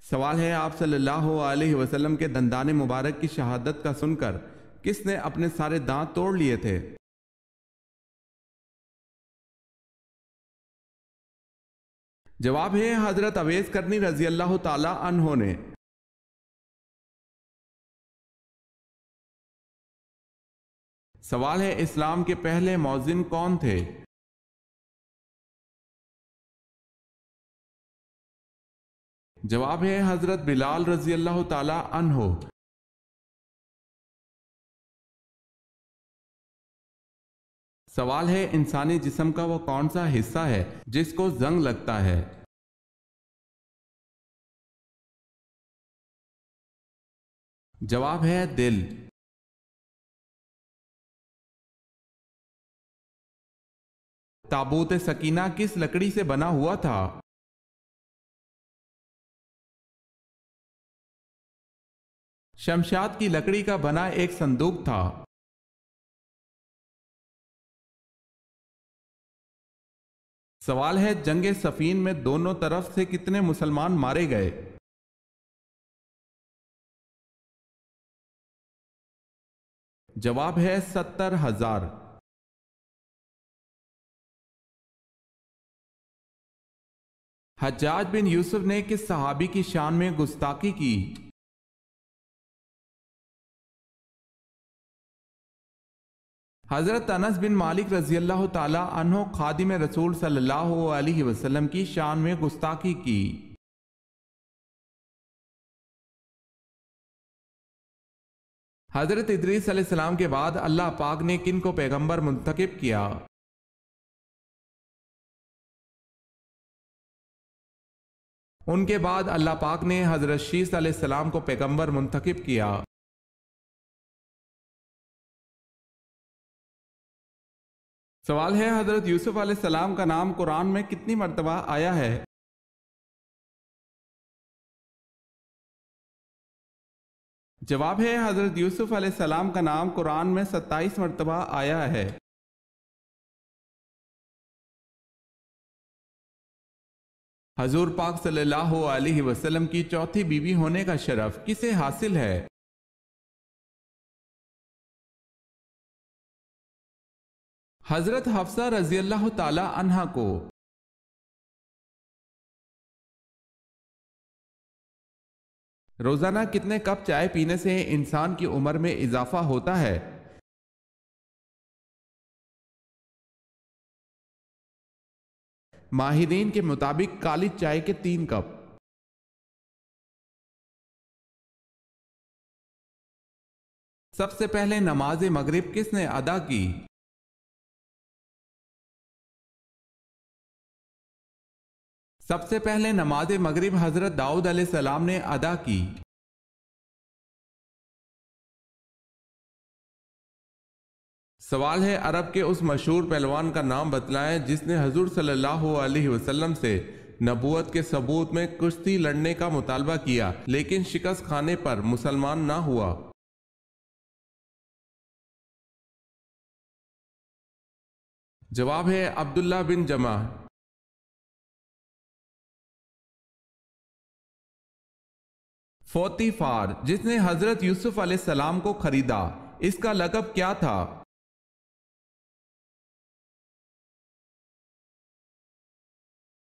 سوال ہے، آپ صلی اللہ علیہ وسلم کے دندان مبارک کی شہادت کا سن کر کس نے اپنے سارے دانت توڑ لیے تھے؟ جواب ہے حضرت اویس کرنی رضی اللہ تعالی عنہ نے۔ سوال ہے، اسلام کے پہلے مؤذن کون تھے؟ جواب ہے حضرت بلال رضی اللہ تعالی عنہ۔ سوال ہے، انسانی جسم کا وہ کون سا حصہ ہے جس کو زنگ لگتا ہے؟ جواب ہے دل۔ تابوت سکینہ کس لکڑی سے بنا ہوا تھا؟ شمشاد کی لکڑی کا بنا ایک صندوق تھا۔ سوال ہے، جنگ صفین میں دونوں طرف سے کتنے مسلمان مارے گئے؟ جواب ہے 70,000۔ حجاج بن یوسف نے کس صحابی کی شان میں گستاخی کی؟ حضرت انس بن مالک رضی اللہ تعالی عنہ خادم رسول صلی اللہ علیہ وسلم کی شان میں گستاخی کی۔ حضرت ادریس علیہ السلام کے بعد اللہ پاک نے کن کو پیغمبر منتخب کیا؟ ان کے بعد اللہ پاک نے حضرت شیس علیہ السلام کو پیغمبر منتخب کیا۔ سوال ہے، حضرت یوسف علیہ السلام کا نام قرآن میں کتنی مرتبہ آیا ہے؟ جواب ہے حضرت یوسف علیہ السلام کا نام قرآن میں 27 مرتبہ آیا ہے۔ حضور پاک صلی اللہ علیہ وسلم کی چوتھی بیوی ہونے کا شرف کسے حاصل ہے؟ حضرت حفصہ رضی اللہ تعالی عنہا کو۔ روزانہ کتنے کپ چائے پینے سے انسان کی عمر میں اضافہ ہوتا ہے؟ ماہرین کے مطابق کالی چائے کے 3 کپ۔ سب سے پہلے نماز مغرب کس نے ادا کی؟ سب سے پہلے نماز مغرب حضرت داؤد علیہ السلام نے ادا کی۔ سوال ہے، عرب کے اس مشہور پہلوان کا نام بتلائیں جس نے حضور صلی اللہ علیہ وسلم سے نبوت کے ثبوت میں کشتی لڑنے کا مطالبہ کیا لیکن شکست کھانے پر مسلمان نہ ہوا۔ جواب ہے عبداللہ بن جمع۔ فوتی فار جس نے حضرت یوسف علیہ السلام کو خریدا، اس کا لقب کیا تھا؟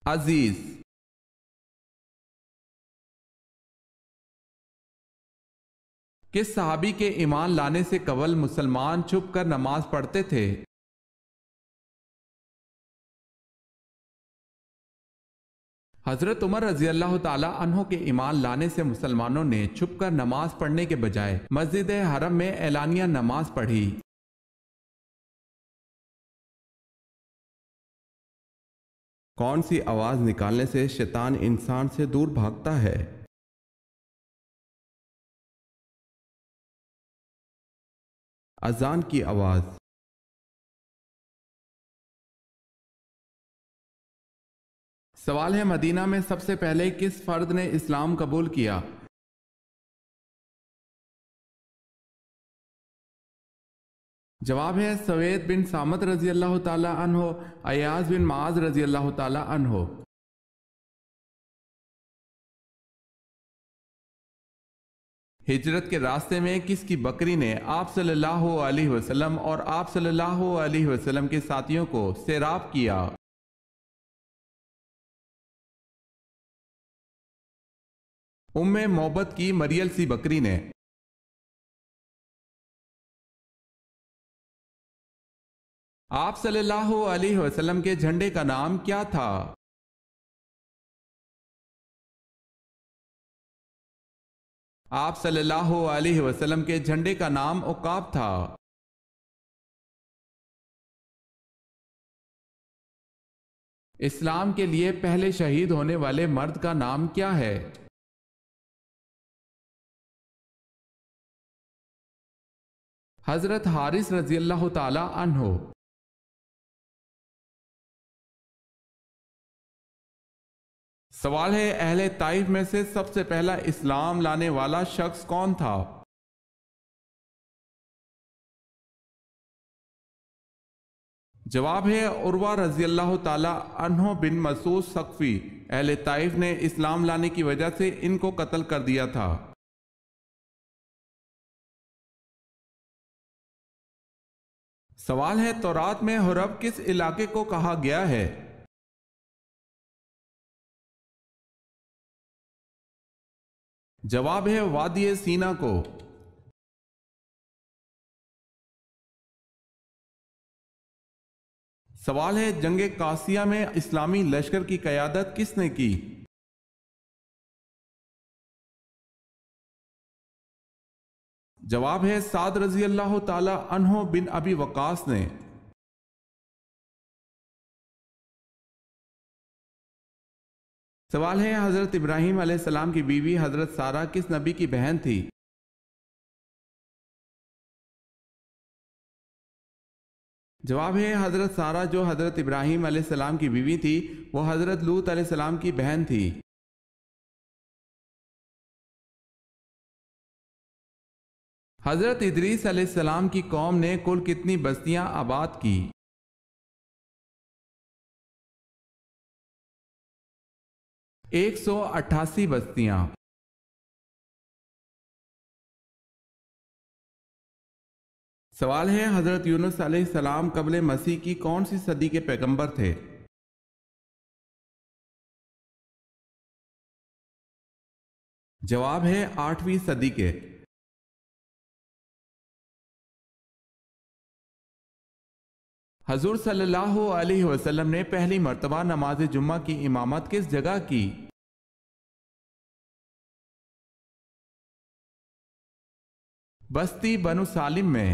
عزیز۔ کس صحابی کے ایمان لانے سے قبل مسلمان چھپ کر نماز پڑھتے تھے؟ حضرت عمر رضی اللہ تعالی عنہ کے ایمان لانے سے مسلمانوں نے چھپ کر نماز پڑھنے کے بجائے مسجد حرم میں اعلانیہ نماز پڑھی۔ کون سی آواز نکالنے سے شیطان انسان سے دور بھاگتا ہے؟ اذان کی آواز۔ سوال ہے، مدینہ میں سب سے پہلے کس فرد نے اسلام قبول کیا؟ جواب ہے سوید بن سامت رضی اللہ تعالی عنہ، ایاز بن معاذ رضی اللہ تعالی عنہ۔ ہجرت کے راستے میں کس کی بکری نے آپ صلی اللہ علیہ وسلم اور آپ صلی اللہ علیہ وسلم کے ساتھیوں کو سیراب کیا؟ ام محبت کی مریل سی بکری نے۔ آپ صلی اللہ علیہ وسلم کے جھنڈے کا نام کیا تھا؟ آپ صلی اللہ علیہ وسلم کے جھنڈے کا نام عقاب تھا۔ اسلام کے لیے پہلے شہید ہونے والے مرد کا نام کیا ہے؟ حضرت حارث رضی اللہ تعالی عنہ۔ سوال ہے، اہل طائف میں سے سب سے پہلا اسلام لانے والا شخص کون تھا؟ جواب ہے عروہ رضی اللہ تعالی عنہ بن مسعود ثقفی۔ اہل طائف نے اسلام لانے کی وجہ سے ان کو قتل کر دیا تھا۔ سوال ہے، تورات میں حرب کس علاقے کو کہا گیا ہے؟ جواب ہے وادی سینا کو۔ سوال ہے، جنگ قاسیہ میں اسلامی لشکر کی قیادت کس نے کی؟ جواب ہے سعد رضی اللہ تعالی عنہ بن ابی وقاص نے۔ سوال ہے، حضرت ابراہیم علیہ السلام کی بیوی حضرت سارہ کس نبی کی بہن تھی؟ جواب ہے حضرت سارہ جو حضرت ابراہیم علیہ السلام کی بیوی تھی وہ حضرت لوط علیہ السلام کی بہن تھی۔ حضرت ادریس علیہ السلام کی قوم نے کل کتنی بستیاں آباد کی؟ 188 بستیاں۔ سوال ہے، حضرت یونس علیہ السلام قبل مسیح کی کون سی صدی کے پیغمبر تھے؟ جواب ہے 8ویں صدی کے۔ حضور صلی اللہ علیہ وسلم نے پہلی مرتبہ نماز جمعہ کی امامت کس جگہ کی؟ بستی بنو سالم میں۔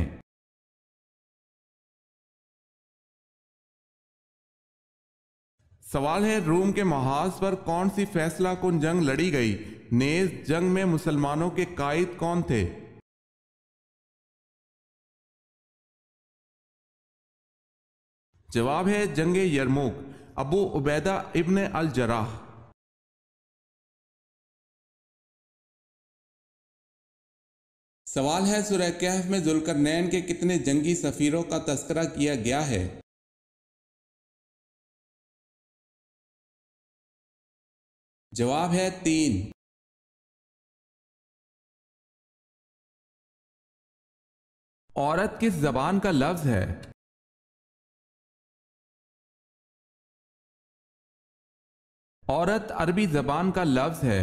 سوال ہے، روم کے محاذ پر کون سی فیصلہ کن جنگ لڑی گئی؟ نیز جنگ میں مسلمانوں کے قائد کون تھے؟ جواب ہے جنگ یرموک، ابو عبیدہ ابن الجراح۔ سوال ہے، سورہ کہف میں ذوالقرنین کے کتنے جنگی سفیروں کا تذکرہ کیا گیا ہے؟ جواب ہے 3۔ عورت کس زبان کا لفظ ہے؟ عورت عربی زبان کا لفظ ہے۔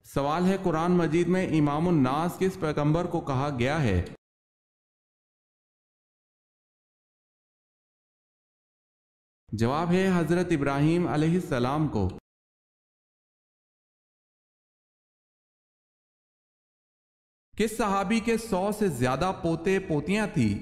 سوال ہے، قرآن مجید میں امام الناس کس پیغمبر کو کہا گیا ہے؟ جواب ہے حضرت ابراہیم علیہ السلام کو۔ کس صحابی کے 100 سے زیادہ پوتے پوتیاں تھیں؟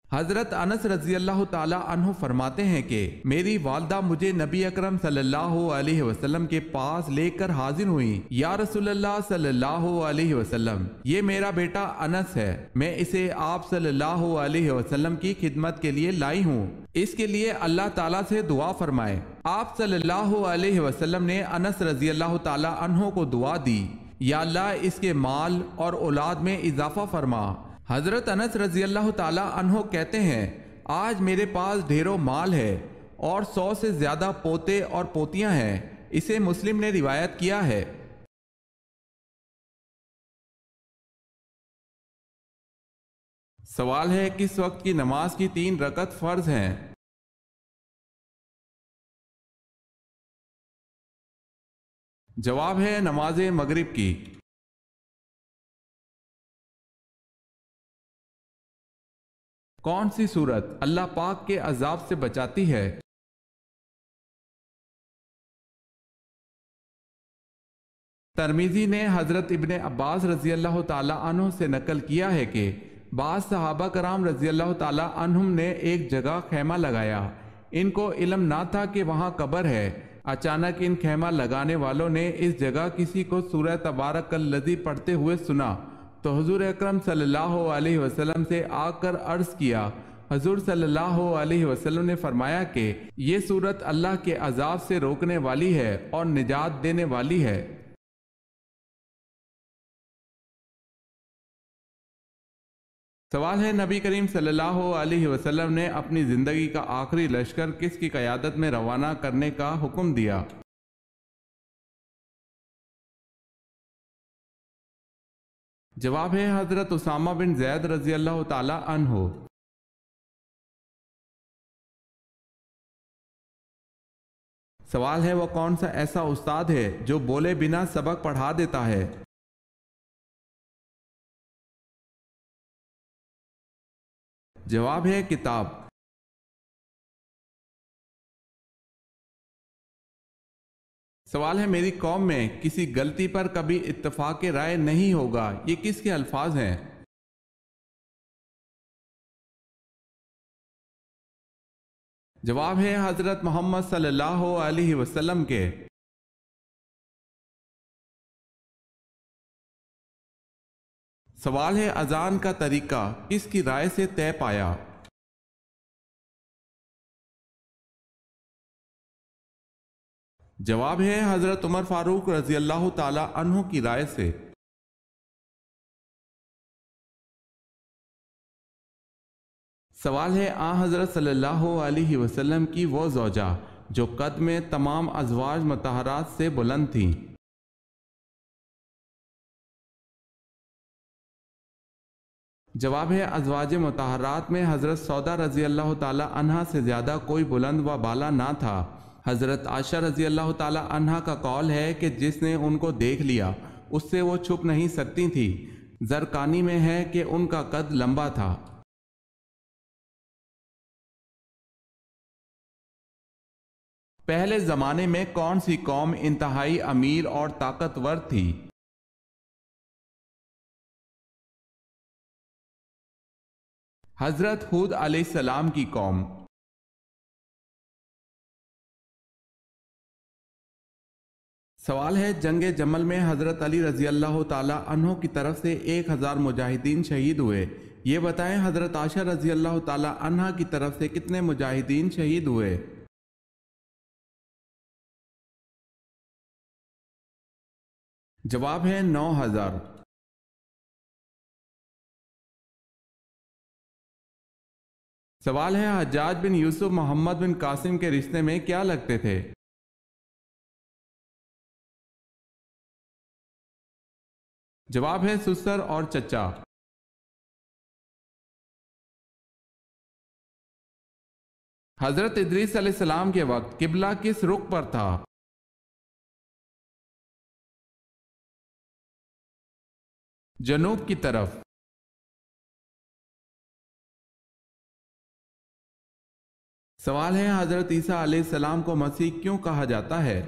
حضرت انس رضی اللہ تعالی عنہ فرماتے ہیں کہ میری والدہ مجھے نبی اکرم صلی اللہ علیہ وسلم کے پاس لے کر حاضر ہوئیں۔ یا رسول اللہ صلی اللہ علیہ وسلم، یہ میرا بیٹا انس ہے، میں اسے آپ صلی اللہ علیہ وسلم کی خدمت کے لیے لائی ہوں، اس کے لیے اللہ تعالیٰ سے دعا فرمائے۔ آپ صلی اللہ علیہ وسلم نے انس رضی اللہ تعالی عنہ کو دعا دی، یا اللہ اس کے مال اور اولاد میں اضافہ فرما۔ حضرت انس رضی اللہ تعالی عنہ کہتے ہیں آج میرے پاس ڈھیروں مال ہے اور 100 سے زیادہ پوتے اور پوتیاں ہیں۔ اسے مسلم نے روایت کیا ہے۔ سوال ہے کس وقت کی نماز کی 3 رکعت فرض ہیں؟ جواب ہے نماز مغرب کی۔ کون سی سورت اللہ پاک کے عذاب سے بچاتی ہے؟ ترمذی نے حضرت ابن عباس رضی اللہ تعالی عنہ سے نقل کیا ہے کہ بعض صحابہ کرام رضی اللہ تعالی عنہم نے ایک جگہ خیمہ لگایا۔ ان کو علم نہ تھا کہ وہاں قبر ہے۔ اچانک ان خیمہ لگانے والوں نے اس جگہ کسی کو سورہ تبارک الذی پڑھتے ہوئے سنا تو حضور اکرم صلی اللہ علیہ وسلم سے آ کر عرض کیا۔ حضور صلی اللہ علیہ وسلم نے فرمایا کہ یہ سورت اللہ کے عذاب سے روکنے والی ہے اور نجات دینے والی ہے۔ سوال ہے نبی کریم صلی اللہ علیہ وسلم نے اپنی زندگی کا آخری لشکر کس کی قیادت میں روانہ کرنے کا حکم دیا؟ جواب ہے حضرت اسامہ بن زید رضی اللہ تعالی عنہ۔ سوال ہے وہ کون سا ایسا استاد ہے جو بولے بنا سبق پڑھا دیتا ہے؟ جواب ہے کتاب۔ سوال ہے میری قوم میں کسی غلطی پر کبھی اتفاق رائے نہیں ہوگا، یہ کس کے الفاظ ہیں؟ جواب ہے حضرت محمد صلی اللہ علیہ وسلم کے۔ سوال ہے اذان کا طریقہ کس کی رائے سے طے پایا؟ جواب ہے حضرت عمر فاروق رضی اللہ تعالی عنہ کی رائے سے۔ سوال ہے حضرت صلی اللہ علیہ وسلم کی وہ زوجہ جو قد میں تمام ازواج مطہرات سے بلند تھیں۔ جواب ہے ازواج مطہرات میں حضرت سودا رضی اللہ تعالی عنہ سے زیادہ کوئی بلند و بالا نہ تھا۔ حضرت عائشہ رضی اللہ تعالی عنہ کا قول ہے کہ جس نے ان کو دیکھ لیا اس سے وہ چھپ نہیں سکتی تھی۔ زرقانی میں ہے کہ ان کا قد لمبا تھا۔ پہلے زمانے میں کون سی قوم انتہائی امیر اور طاقتور تھی؟ حضرت ہود علیہ السلام کی قوم۔ سوال ہے جنگ جمل میں حضرت علی رضی اللہ تعالی عنہ کی طرف سے 1000 مجاہدین شہید ہوئے، یہ بتائیں حضرت عائشہ رضی اللہ تعالی عنہ کی طرف سے کتنے مجاہدین شہید ہوئے؟ جواب ہے 9000۔ سوال ہے حجاج بن یوسف محمد بن قاسم کے رشتے میں کیا لگتے تھے؟ جواب ہے سسر اور چچا۔ حضرت ادریس علیہ السلام کے وقت قبلہ کس رخ پر تھا؟ جنوب کی طرف۔ سوال ہے حضرت عیسیٰ علیہ السلام کو مسیح کیوں کہا جاتا ہے؟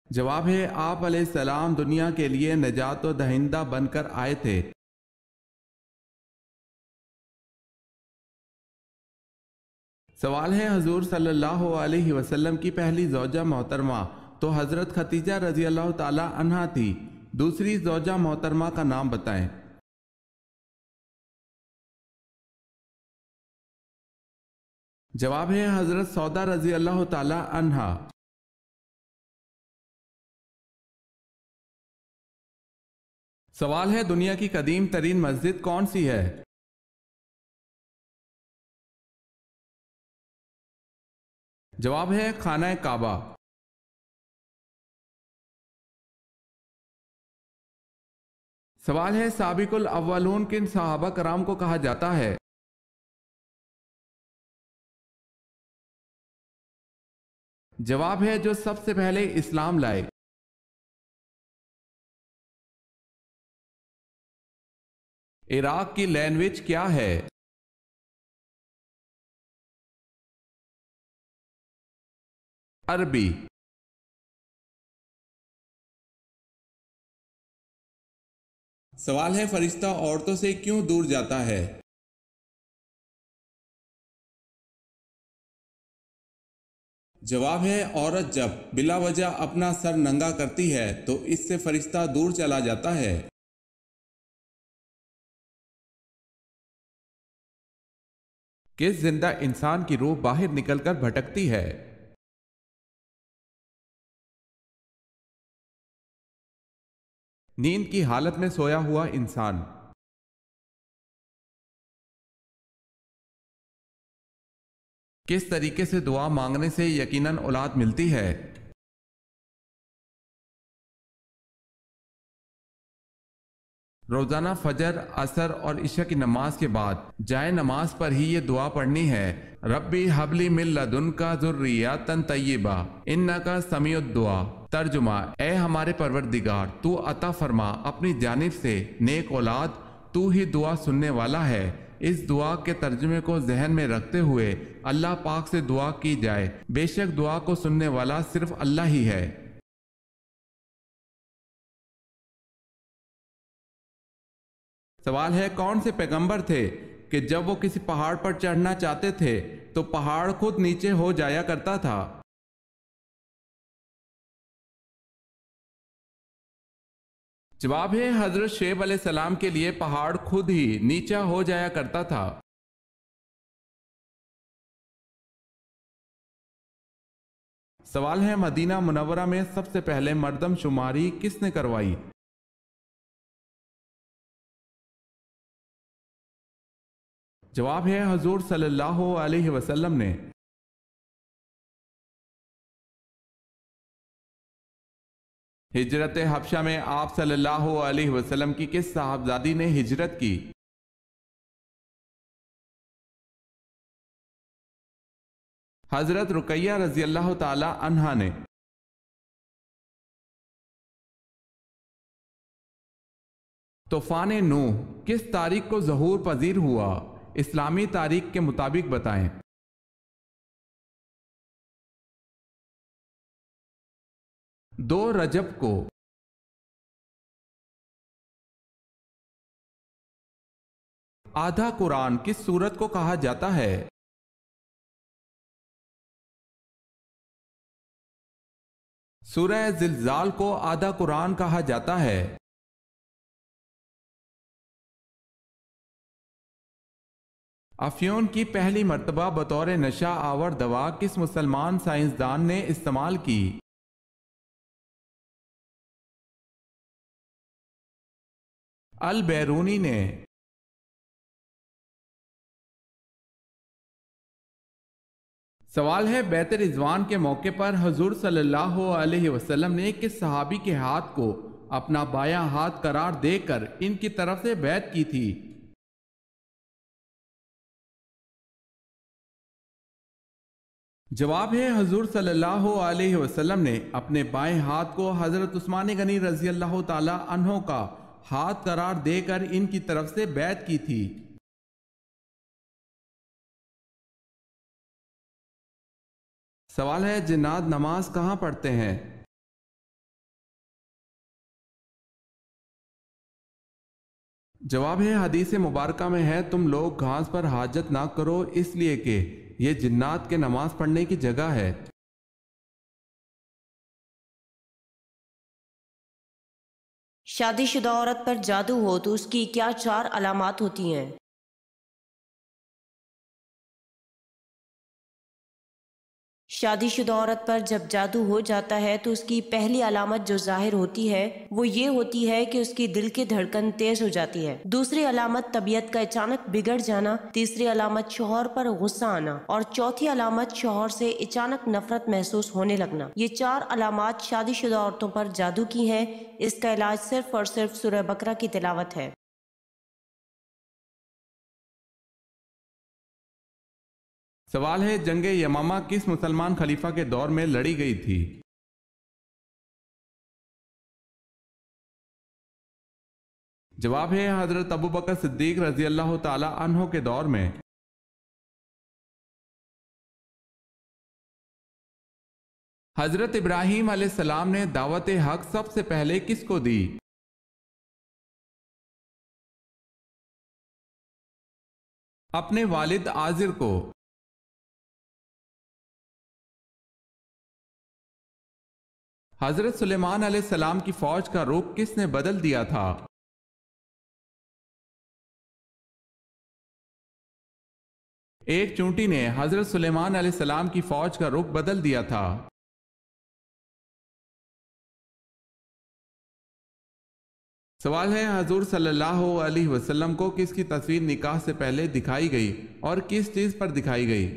جواب ہے آپ علیہ السلام دنیا کے لیے نجات و دہندہ بن کر آئے تھے۔ سوال ہے حضور صلی اللہ علیہ وسلم کی پہلی زوجہ محترمہ تو حضرت ختیجہ رضی اللہ تعالی عنہا تھی، دوسری زوجہ محترمہ کا نام بتائیں۔ جواب ہے حضرت سودا رضی اللہ تعالی عنہا۔ سوال ہے دنیا کی قدیم ترین مسجد کون سی ہے؟ جواب ہے خانہ کعبہ۔ سوال ہے سابق الاولون کن صحابہ کرام کو کہا جاتا ہے؟ جواب ہے جو سب سے پہلے اسلام لائے۔ عراق کی لینگویج کیا ہے؟ عربی۔ سوال ہے فرشتہ عورتوں سے کیوں دور جاتا ہے؟ جواب ہے عورت جب بلا وجہ اپنا سر ننگا کرتی ہے تو اس سے فرشتہ دور چلا جاتا ہے۔ کس زندہ انسان کی روح باہر نکل کر بھٹکتی ہے؟ نیند کی حالت میں سویا ہوا انسان۔ کس طریقے سے دعا مانگنے سے یقیناً اولاد ملتی ہے؟ روزانہ فجر، عصر اور عشاء کی نماز کے بعد جائے نماز پر ہی یہ دعا پڑھنی ہے۔ ربی حبلی من لدنکا ذریۃ طیبہ انکا سمیع الدعا۔ ترجمہ: اے ہمارے پروردگار، تو عطا فرما اپنی جانب سے نیک اولاد، تو ہی دعا سننے والا ہے۔ اس دعا کے ترجمے کو ذہن میں رکھتے ہوئے اللہ پاک سے دعا کی جائے، بے شک دعا کو سننے والا صرف اللہ ہی ہے۔ سوال ہے کون سے پیغمبر تھے کہ جب وہ کسی پہاڑ پر چڑھنا چاہتے تھے تو پہاڑ خود نیچے ہو جایا کرتا تھا؟ جواب ہے حضرت شعیب علیہ السلام کے لیے پہاڑ خود ہی نیچا ہو جایا کرتا تھا۔ سوال ہے مدینہ منورہ میں سب سے پہلے مردم شماری کس نے کروائی؟ جواب ہے حضور صلی اللہ علیہ وسلم نے۔ ہجرت حبشہ میں آپ صلی اللہ علیہ وسلم کی کس صاحبزادی نے ہجرت کی؟ حضرت رقیہ رضی اللہ تعالی عنہا نے۔ طوفان نوح کس تاریخ کو ظہور پذیر ہوا؟ اسلامی تاریخ کے مطابق بتائیں۔ 2 رجب کو۔ آدھا قرآن کس سورت کو کہا جاتا ہے؟ سورہ زلزال کو آدھا قرآن کہا جاتا ہے۔ افیون کی پہلی مرتبہ بطور نشہ آور دوا کس مسلمان سائنسدان نے استعمال کی؟ البیرونی نے۔ سوال ہے بیعت رضوان کے موقع پر حضور صلی اللہ علیہ وسلم نے کس صحابی کے ہاتھ کو اپنا بایاں ہاتھ قرار دے کر ان کی طرف سے بیعت کی تھی؟ جواب ہے حضور صلی اللہ علیہ وسلم نے اپنے بائیں ہاتھ کو حضرت عثمان غنی رضی اللہ تعالی عنہ کا ہاتھ قرار دے کر ان کی طرف سے بیعت کی تھی۔ سوال ہے جنات نماز کہاں پڑھتے ہیں؟ جواب ہے حدیث مبارکہ میں ہے تم لوگ گھاس پر حاجت نہ کرو اس لیے کہ یہ جنات کے نماز پڑھنے کی جگہ ہے۔ شادی شدہ عورت پر جادو ہو تو اس کی کیا 4 علامات ہوتی ہیں؟ شادی شدہ عورت پر جب جادو ہو جاتا ہے تو اس کی پہلی علامت جو ظاہر ہوتی ہے وہ یہ ہوتی ہے کہ اس کی دل کی دھڑکن تیز ہو جاتی ہے۔ دوسری علامت طبیعت کا اچانک بگڑ جانا، تیسری علامت شوہر پر غصہ آنا، اور چوتھی علامت شوہر سے اچانک نفرت محسوس ہونے لگنا۔ یہ 4 علامات شادی شدہ عورتوں پر جادو کی ہیں۔ اس کا علاج صرف اور صرف سورہ بقرہ کی تلاوت ہے۔ سوال ہے، جنگ یمامہ کس مسلمان خلیفہ کے دور میں لڑی گئی تھی؟ جواب ہے حضرت ابوبکر صدیق رضی اللہ تعالی عنہ کے دور میں۔ حضرت ابراہیم علیہ السلام نے دعوت حق سب سے پہلے کس کو دی؟ اپنے والد آزر کو۔ حضرت سلیمان علیہ السلام کی فوج کا رخ کس نے بدل دیا تھا؟ ایک چونٹی نے حضرت سلیمان علیہ السلام کی فوج کا رخ بدل دیا تھا۔ سوال ہے، حضور صلی اللہ علیہ وسلم کو کس کی تصویر نکاح سے پہلے دکھائی گئی اور کس چیز پر دکھائی گئی؟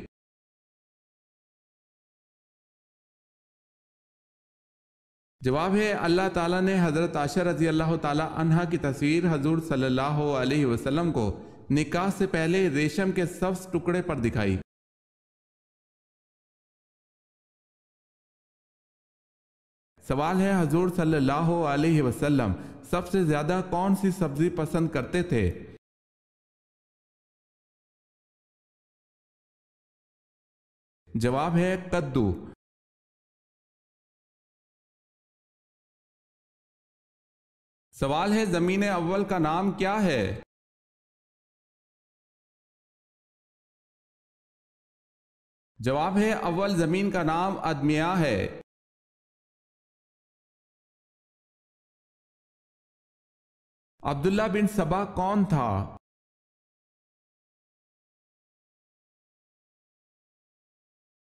جواب ہے، اللہ تعالیٰ نے حضرت عائشہ رضی اللہ تعالی عنہا کی تصویر حضور صلی اللہ علیہ وسلم کو نکاح سے پہلے ریشم کے سبز ٹکڑے پر دکھائی۔ سوال ہے، حضور صلی اللہ علیہ وسلم سب سے زیادہ کون سی سبزی پسند کرتے تھے؟ جواب ہے کدو۔ سوال ہے، زمین اول کا نام کیا ہے؟ جواب ہے، اول زمین کا نام ادمیہ ہے۔ عبداللہ بن سبا کون تھا؟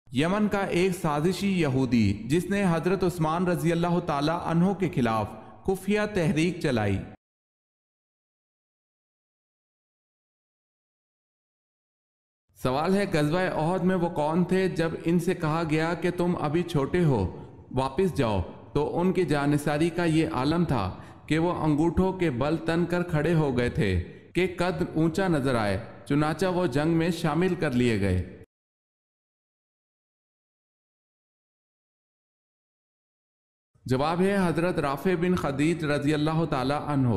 یمن کا ایک سازشی یہودی جس نے حضرت عثمان رضی اللہ تعالی عنہ کے خلاف خفیہ تحریک چلائی۔ سوال ہے، غزوہ احد میں وہ کون تھے جب ان سے کہا گیا کہ تم ابھی چھوٹے ہو، واپس جاؤ، تو ان کی جانثاری کا یہ عالم تھا کہ وہ انگوٹھوں کے بل تن کر کھڑے ہو گئے تھے کہ قد اونچا نظر آئے، چنانچہ وہ جنگ میں شامل کر لیے گئے۔ جواب ہے حضرت رافع بن خدیج رضی اللہ تعالی عنہ۔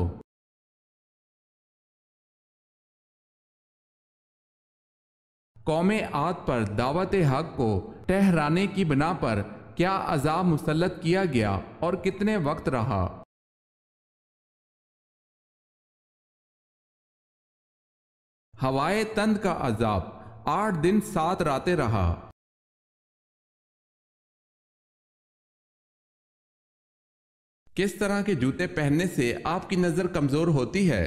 قوم عاد پر دعوت حق کو ٹھہرانے کی بنا پر کیا عذاب مسلط کیا گیا اور کتنے وقت رہا؟ ہوائے تند کا عذاب 8 دن 7 راتیں رہا۔ کس طرح کے جوتے پہننے سے آپ کی نظر کمزور ہوتی ہے؟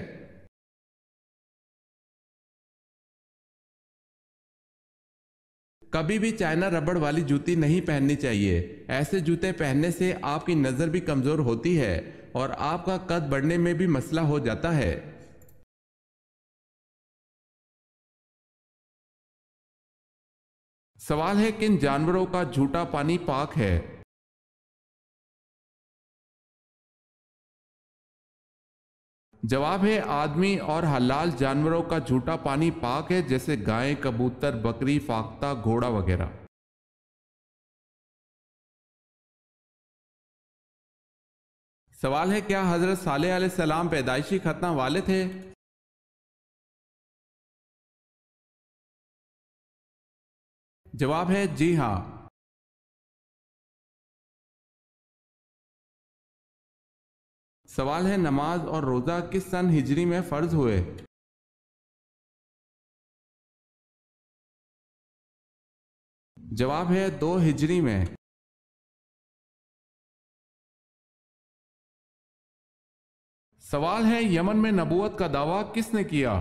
کبھی بھی چائنا ربڑ والی جوتی نہیں پہننی چاہیے۔ ایسے جوتے پہننے سے آپ کی نظر بھی کمزور ہوتی ہے اور آپ کا قد بڑھنے میں بھی مسئلہ ہو جاتا ہے۔ سوال ہے، کن جانوروں کا جھوٹا پانی پاک ہے؟ جواب ہے، آدمی اور حلال جانوروں کا جھوٹا پانی پاک ہے، جیسے گائے، کبوتر، بکری، فاختہ، گھوڑا وغیرہ۔ سوال ہے، کیا حضرت صالح علیہ السلام پیدائشی ختنہ والے تھے؟ جواب ہے جی ہاں۔ سوال ہے، نماز اور روزہ کس سن ہجری میں فرض ہوئے؟ جواب ہے 2 ہجری میں۔ سوال ہے، یمن میں نبوت کا دعویٰ کس نے کیا؟